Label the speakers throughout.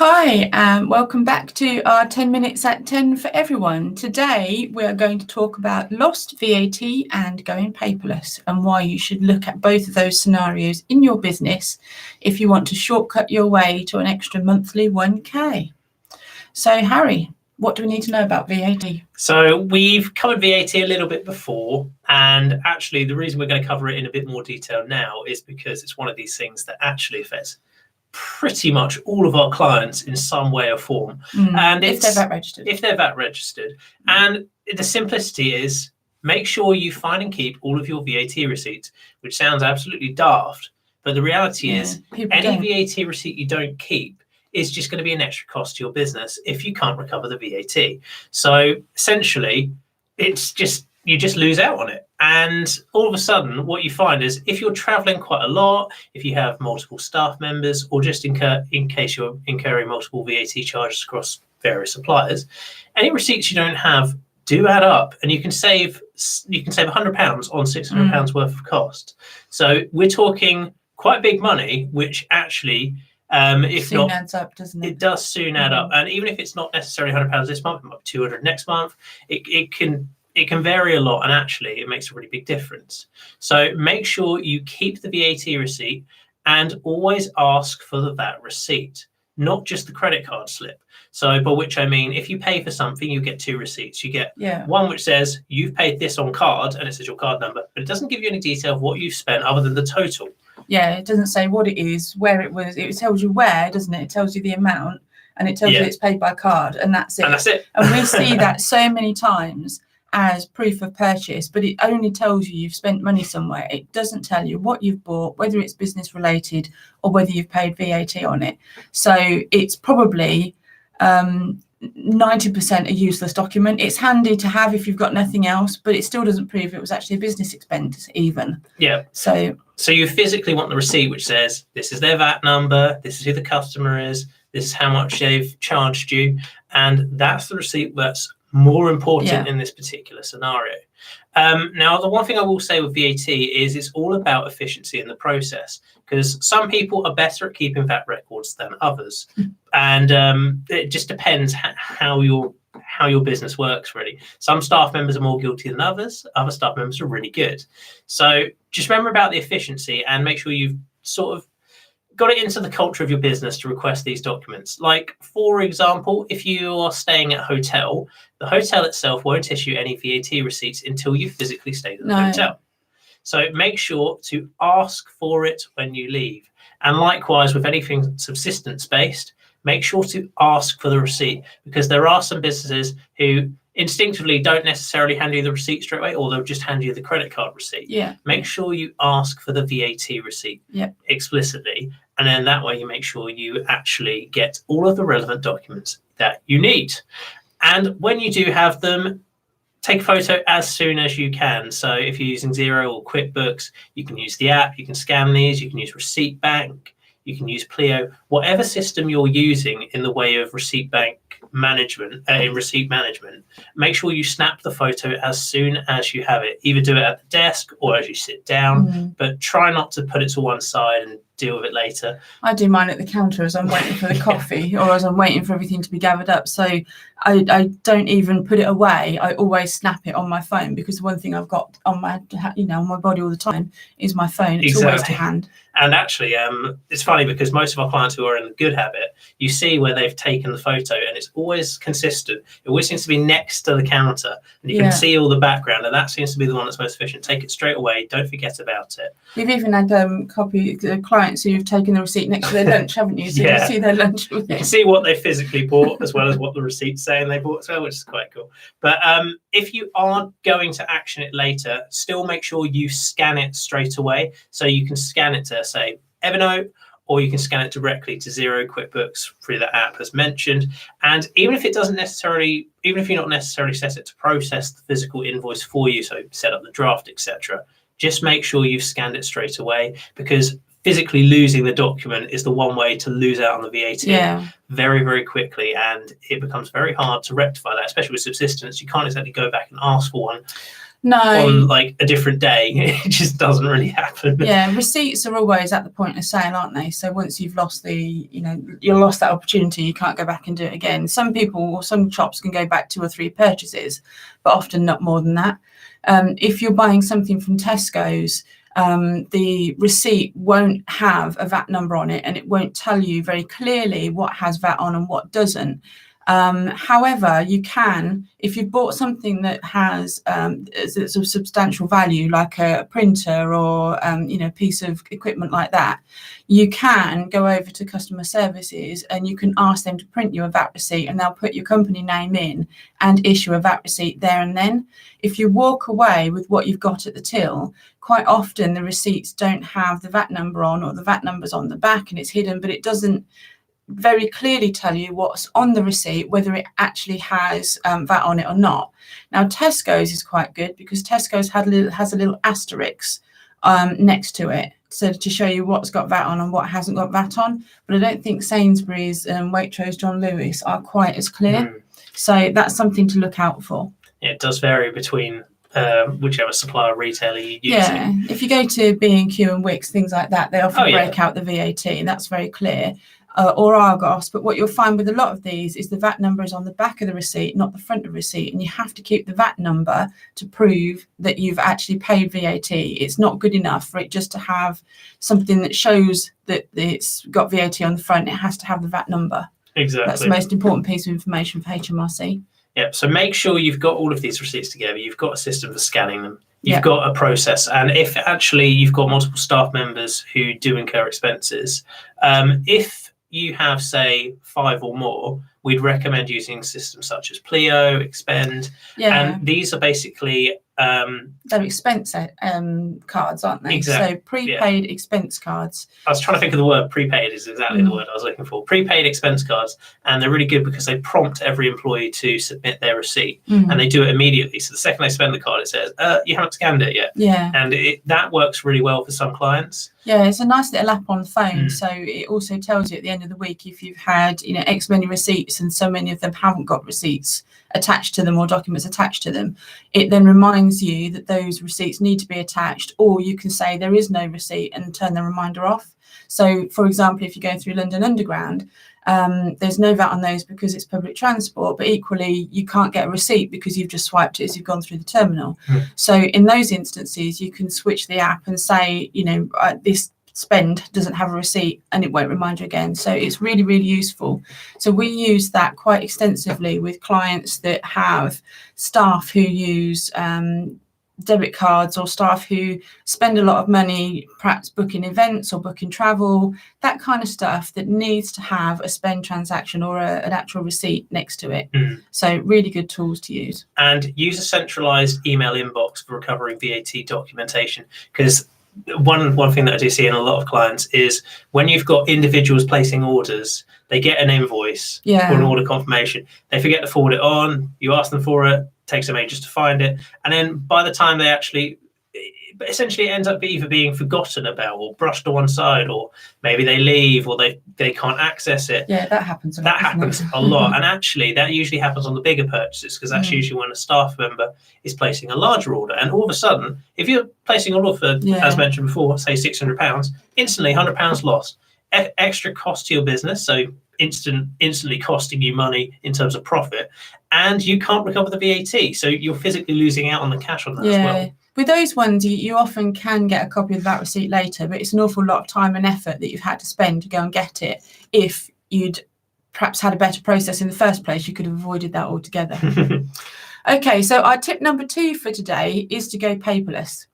Speaker 1: Hi, and welcome back to our 10 minutes at 10 for everyone. Today, we are going to talk about lost VAT and going paperless and why you should look at both of those scenarios in your business if you want to shortcut your way to an extra monthly 1K. So, Harry, what do we need to know about VAT?
Speaker 2: So we've covered VAT a little bit before, and actually the reason we're going to cover it in a bit more detail now is because it's one of these things that actually affects pretty much all of our clients in some way or form.
Speaker 1: And if they're VAT registered.
Speaker 2: If they're VAT registered. And the simplicity is make sure you find and keep all of your VAT receipts, which sounds absolutely daft, but the reality is any VAT receipt you don't keep is just going to be an extra cost to your business if you can't recover the VAT. So essentially, it's just you just lose out on it. And all of a sudden, what you find is if you're traveling quite a lot, if you have multiple staff members, or just in case you're incurring multiple VAT charges across various suppliers, any receipts you don't have do add up, and you can save £100 on £600 worth of cost. So we're talking quite big money, which actually if
Speaker 1: soon
Speaker 2: not,
Speaker 1: adds up, doesn't it?
Speaker 2: It does soon add up, and even if it's not necessarily £100 this month, it might be 200 next month. It can vary a lot, and actually it makes a really big difference. So make sure you keep the VAT receipt and always ask for the VAT receipt, not just the credit card slip. So by which I mean, if you pay for something, you get two receipts. You get one which says you've paid this on card, and it says your card number, but it doesn't give you any detail of what you've spent other than the total.
Speaker 1: Yeah, it doesn't say what it is, where it was. It tells you where, doesn't it? It tells you the amount, and it tells you it's paid by card, and that's it.
Speaker 2: And that's it.
Speaker 1: And we see that so many times as proof of purchase, but it only tells you you've spent money somewhere. It doesn't tell you what you've bought, whether it's business related or whether you've paid VAT on it. So it's probably 90% a useless document. It's handy to have if you've got nothing else, but it still doesn't prove it was actually a business expense even.
Speaker 2: Yeah. So you physically want the receipt which says this is their VAT number, this is who the customer is, this is how much they've charged you, and that's the receipt that's more important in this particular scenario. Now, the one thing I will say with VAT is it's all about efficiency in the process, because some people are better at keeping VAT records than others, and it just depends how your business works, really. Some staff members are more guilty than others. Other staff members are really good. So just remember about the efficiency and make sure you've sort of got it into the culture of your business to request these documents. Like, for example, if you are staying at a hotel, the hotel itself won't issue any VAT receipts until you physically stayed at the hotel. So make sure to ask for it when you leave. And likewise, with anything subsistence-based, make sure to ask for the receipt, because there are some businesses who instinctively don't necessarily hand you the receipt straight away, or they'll just hand you the credit card receipt. Make sure you ask for the VAT receipt explicitly, and then that way you make sure you actually get all of the relevant documents that you need. And when you do have them, take a photo as soon as you can. So if you're using Xero or QuickBooks, you can use the app, you can scan these, you can use Receipt Bank, you can use Pleo, whatever system you're using in the way of receipt bank management, receipt management. Make sure you snap the photo as soon as you have it. Either do it at the desk or as you sit down, but try not to put it to one side and deal with it later.
Speaker 1: I do mine at the counter as I'm waiting for the coffee or as I'm waiting for everything to be gathered up. So I don't even put it away. I always snap it on my phone, because the one thing I've got on my on my body all the time is my phone. It's always to hand.
Speaker 2: And actually, it's funny because most of our clients who are in the good habit, you see where they've taken the photo and it's always consistent. It always seems to be next to the counter, and you can see all the background, and that seems to be the one that's most efficient. Take it straight away. Don't forget about it.
Speaker 1: You've even had clients who've taken the receipt next to their lunch, haven't you? So you see their lunch with it.
Speaker 2: You can see what they physically bought as well as what the receipt's saying they bought as well, which is quite cool. But if you are going to action it later, still make sure you scan it straight away. So you can scan it to, say, Evernote, or you can scan it directly to Xero, QuickBooks through the app as mentioned. And even if you're not necessarily set it to process the physical invoice for you, so set up the draft, etc., just make sure you've scanned it straight away, because physically losing the document is the one way to lose out on the VAT very, very quickly, and it becomes very hard to rectify that, especially with subsistence. You can't exactly go back and ask for one on like a different day. It just doesn't really happen.
Speaker 1: Yeah, receipts are always at the point of sale, aren't they? So once you've lost you lost that opportunity, you can't go back and do it again. Some people or some shops can go back 2 or 3 purchases, but often not more than that. If you're buying something from Tesco's, the receipt won't have a VAT number on it, and it won't tell you very clearly what has VAT on and what doesn't. However, you can, if you've bought something that has it's of substantial value, like a printer or a piece of equipment like that, you can go over to customer services and you can ask them to print you a VAT receipt, and they'll put your company name in and issue a VAT receipt there and then. If you walk away with what you've got at the till, quite often the receipts don't have the VAT number on, or the VAT number's on the back and it's hidden, but it doesn't very clearly tell you what's on the receipt, whether it actually has VAT on it or not. Now, Tesco's is quite good because Tesco's has a little asterisk next to it, so to show you what's got VAT on and what hasn't got VAT on. But I don't think Sainsbury's and Waitrose John Lewis are quite as clear. So that's something to look out for.
Speaker 2: It does vary between whichever supplier retailer you use.
Speaker 1: Yeah, if you go to B&Q and Wickes, things like that, they often break out the VAT, and that's very clear. Or Argos, but what you'll find with a lot of these is the VAT number is on the back of the receipt, not the front of the receipt, and you have to keep the VAT number to prove that you've actually paid VAT. It's not good enough for it just to have something that shows that it's got VAT on the front. It has to have the VAT number.
Speaker 2: Exactly.
Speaker 1: That's the most important piece of information for HMRC.
Speaker 2: Yep. So make sure you've got all of these receipts together. You've got a system for scanning them. You've got a process. And if actually you've got multiple staff members who do incur expenses, if you have, say, 5 or more, we'd recommend using systems such as Pleo, Expend. And these are basically
Speaker 1: they're expense cards, aren't they?
Speaker 2: Exactly.
Speaker 1: So prepaid expense cards.
Speaker 2: I was trying to think of the word. Prepaid is exactly the word I was looking for. Prepaid expense cards, and they're really good because they prompt every employee to submit their receipt, and they do it immediately. So the second they spend the card, it says, "You haven't scanned it yet."
Speaker 1: Yeah,
Speaker 2: and that works really well for some clients.
Speaker 1: Yeah, it's a nice little app on the phone. So it also tells you at the end of the week if you've had X many receipts and so many of them haven't got receipts attached to them or documents attached to them. It then reminds you that those receipts need to be attached, or you can say there is no receipt and turn the reminder off. So, for example, if you're going through London Underground, there's no VAT on those because it's public transport, but equally you can't get a receipt because you've just swiped it as you've gone through the terminal. So in those instances, you can switch the app and say, this spend doesn't have a receipt, and it won't remind you again. So it's really, really useful. So we use that quite extensively with clients that have staff who use debit cards, or staff who spend a lot of money perhaps booking events or booking travel, that kind of stuff that needs to have a spend transaction or an actual receipt next to it. So really good tools to use.
Speaker 2: And use a centralized email inbox for recovering VAT documentation, because one thing that I do see in a lot of clients is when you've got individuals placing orders, they get an invoice or an order confirmation, they forget to forward it on, you ask them for it, takes them ages to find it, and then by the time they actually, essentially it ends up either being forgotten about or brushed to one side, or maybe they leave, or they can't access it.
Speaker 1: Yeah, that happens a lot.
Speaker 2: That happens a lot, and actually that usually happens on the bigger purchases, because that's usually when a staff member is placing a larger order, and all of a sudden, if you're placing an order for, as mentioned before, say £600, instantly £100 lost. Extra cost to your business, so instantly costing you money in terms of profit, and you can't recover the VAT, so you're physically losing out on the cash on that as well.
Speaker 1: With those ones, you often can get a copy of that receipt later, but it's an awful lot of time and effort that you've had to spend to go and get it. If you'd perhaps had a better process in the first place, you could have avoided that altogether. Okay, so our tip number 2 for today is to go paperless.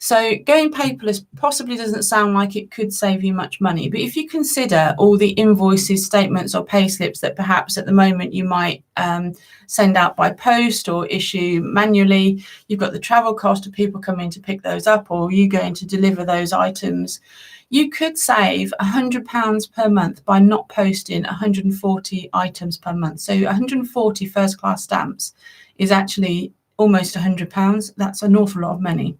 Speaker 1: So going paperless possibly doesn't sound like it could save you much money, but if you consider all the invoices, statements or pay slips that perhaps at the moment you might send out by post or issue manually, you've got the travel cost of people coming to pick those up, or you going to deliver those items, you could save £100 per month by not posting 140 items per month. So 140 first class stamps is actually almost £100. That's an awful lot of money.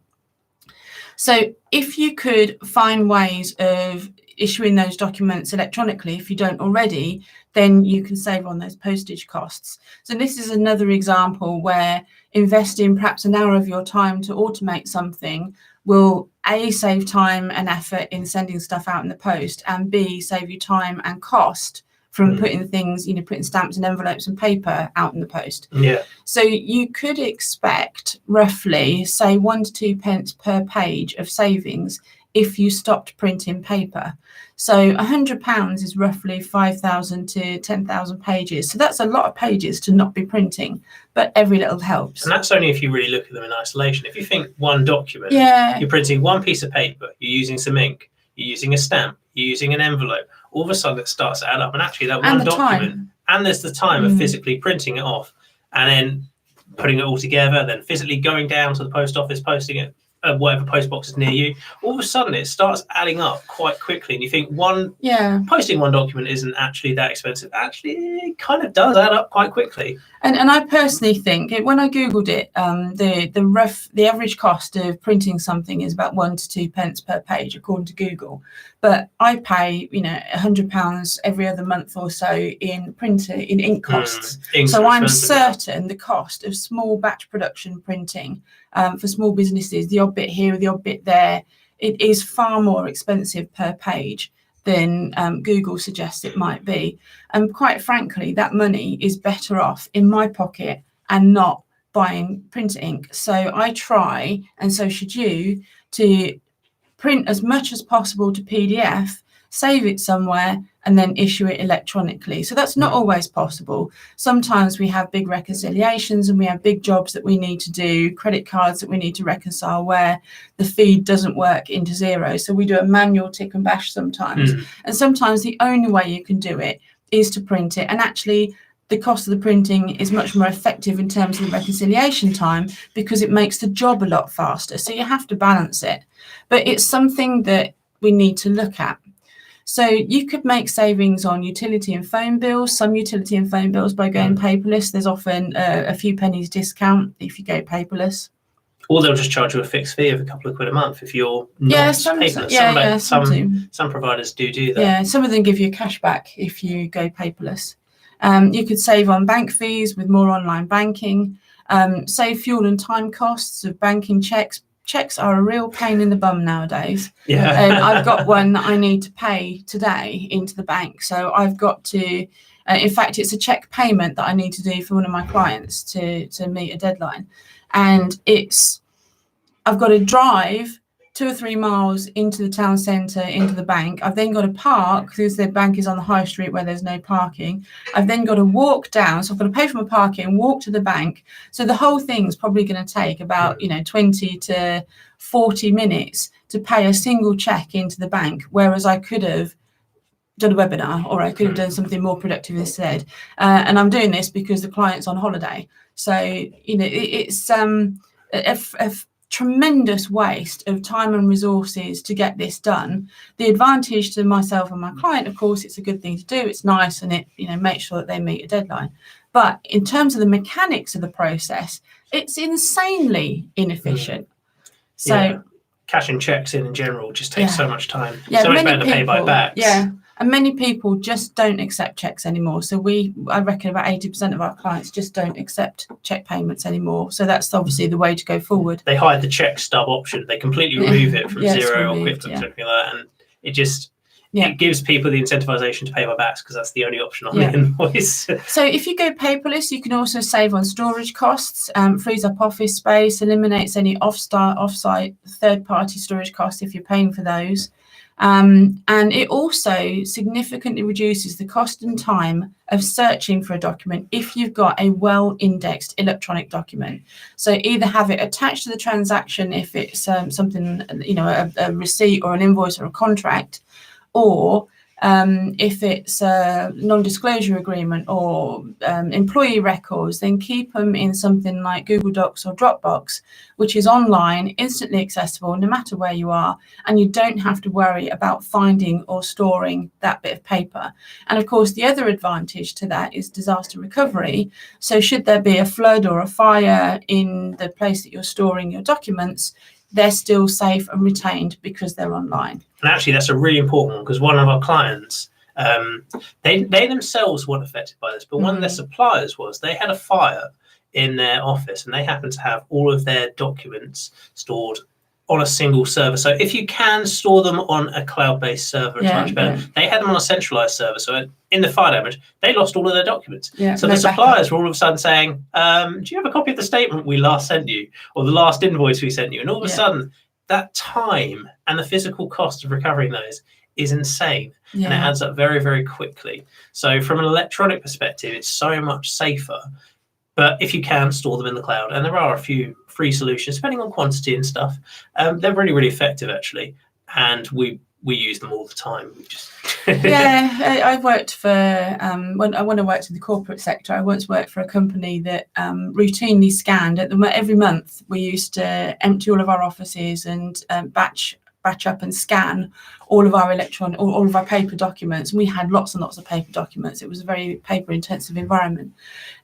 Speaker 1: So if you could find ways of issuing those documents electronically, if you don't already, then you can save on those postage costs. So this is another example where investing perhaps an hour of your time to automate something will A, save time and effort in sending stuff out in the post, and B, save you time and cost from putting things, putting stamps and envelopes and paper out in the post.
Speaker 2: Yeah.
Speaker 1: So you could expect roughly, say, 1 to 2 pence per page of savings if you stopped printing paper. So £100 is roughly 5,000 to 10,000 pages. So that's a lot of pages to not be printing, but every little helps.
Speaker 2: And that's only if you really look at them in isolation. If you think one document, you're printing one piece of paper, you're using some ink, you're using a stamp, you're using an envelope, all of a sudden it starts to add up. And actually that one document, and there's the time of physically printing it off and then putting it all together, then physically going down to the post office, posting it, whatever post box is near you. All of a sudden it starts adding up quite quickly, and you think posting one document isn't actually that expensive. Actually, it kind of does add up quite quickly.
Speaker 1: And I personally think, when I googled it, the average cost of printing something is about 1 to 2 pence per page, according to Google. But I pay, £100 every other month or so in ink costs. So I'm certain the cost of small batch production printing for small businesses, the odd bit here, the odd bit there, it is far more expensive per page than Google suggests it might be. And quite frankly, that money is better off in my pocket and not buying printer ink. So I try, and so should you, to print as much as possible to PDF, save it somewhere, and then issue it electronically. So that's not always possible. Sometimes we have big reconciliations and we have big jobs that we need to do, credit cards that we need to reconcile where the feed doesn't work into Xero. So we do a manual tick and bash sometimes. And sometimes the only way you can do it is to print it. And actually, the cost of the printing is much more effective in terms of the reconciliation time because it makes the job a lot faster. So you have to balance it. But it's something that we need to look at. So you could make savings on utility and phone bills, some utility and phone bills by going paperless. There's often a few pennies discount if you go paperless.
Speaker 2: Or they'll just charge you a fixed fee of a couple of quid a month if you're not paperless. Some providers do that.
Speaker 1: Yeah, some of them give you cash back if you go paperless. You could save on bank fees with more online banking, save fuel and time costs of banking checks. Checks are a real pain in the bum nowadays.
Speaker 2: Yeah.
Speaker 1: And I've got one that I need to pay today into the bank. So I've got to, in fact, it's a check payment that I need to do for one of my clients to meet a deadline. And I've got to drive 2 or 3 miles into the town centre, into the bank. I've then got to park because the bank is on the high street where there's no parking. I've then got to walk down. So I've got to pay for my parking, walk to the bank. So the whole thing's probably going to take about, 20 to 40 minutes to pay a single check into the bank, whereas I could have done a webinar or I could have done something more productive instead. And I'm doing this because the client's on holiday. So, it's a tremendous waste of time and resources to get this done. The advantage to myself and my client, of course, it's a good thing to do. It's nice and it makes sure that they meet a deadline. But in terms of the mechanics of the process, it's insanely inefficient. So
Speaker 2: cashing checks in general just takes so much time. So much better to pay by backs.
Speaker 1: And many people just don't accept checks anymore. So I reckon about 80% of our clients just don't accept check payments anymore. So that's obviously the way to go forward.
Speaker 2: They hide the check stub option. They completely remove it from Xero or QuickBooks or something like that. And it just it gives people the incentivization to pay by backs because that's the only option on the invoice.
Speaker 1: So if you go paperless, you can also save on storage costs, frees up office space, eliminates any off-site third-party storage costs if you're paying for those. And it also significantly reduces the cost and time of searching for a document if you've got a well-indexed electronic document. So either have it attached to the transaction if it's something, a receipt or an invoice or a contract, or if it's a non-disclosure agreement or employee records, then keep them in something like Google Docs or Dropbox, which is online, instantly accessible, no matter where you are, and you don't have to worry about finding or storing that bit of paper. And of course, the other advantage to that is disaster recovery. So should there be a flood or a fire in the place that you're storing your documents, they're still safe and retained because they're online.
Speaker 2: And actually, that's a really important one, because one of our clients, they themselves weren't affected by this, but one of their suppliers was. They had a fire in their office, and they happened to have all of their documents stored on a single server. So if you can store them on a cloud-based server, it's much better. They had them on a centralized server, so in the fire damage, they lost all of their documents. So the suppliers were all of a sudden saying, do you have a copy of the statement we last sent you, or the last invoice we sent you? And all of a sudden, that time and the physical cost of recovering those is insane. And it adds up very, very quickly. So from an electronic perspective, it's so much safer. But if you can, store them in the cloud. And there are a few free solutions, depending on quantity and stuff. They're really, really effective, actually. And we use them all the time.
Speaker 1: I've worked for, when I worked in the corporate sector, I once worked for a company that routinely scanned. Every month, we used to empty all of our offices and batch up and scan all of our all of our paper documents. And we had lots and lots of paper documents. It was a very paper intensive environment.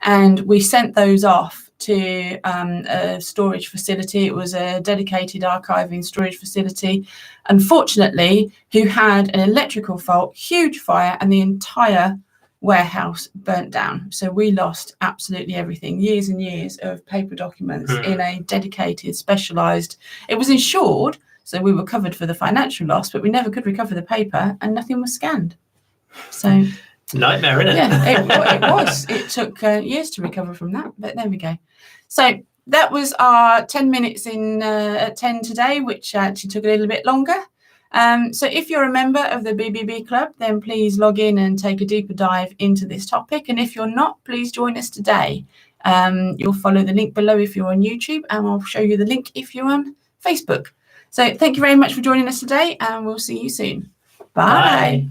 Speaker 1: And we sent those off to a storage facility. It was a dedicated archiving storage facility, unfortunately, who had an electrical fault, huge fire, and the entire warehouse burnt down. So we lost absolutely everything, years and years of paper documents in a dedicated, specialized, it was insured, so we were covered for the financial loss, but we never could recover the paper, and nothing was scanned. So
Speaker 2: nightmare, isn't it?
Speaker 1: Yeah, it was. It took years to recover from that, but there we go. So that was our 10 minutes at 10 today, which actually took a little bit longer. So if you're a member of the BBB Club, then please log in and take a deeper dive into this topic. And if you're not, please join us today. You'll follow the link below if you're on YouTube, and I'll show you the link if you're on Facebook. So thank you very much for joining us today, and we'll see you soon. Bye.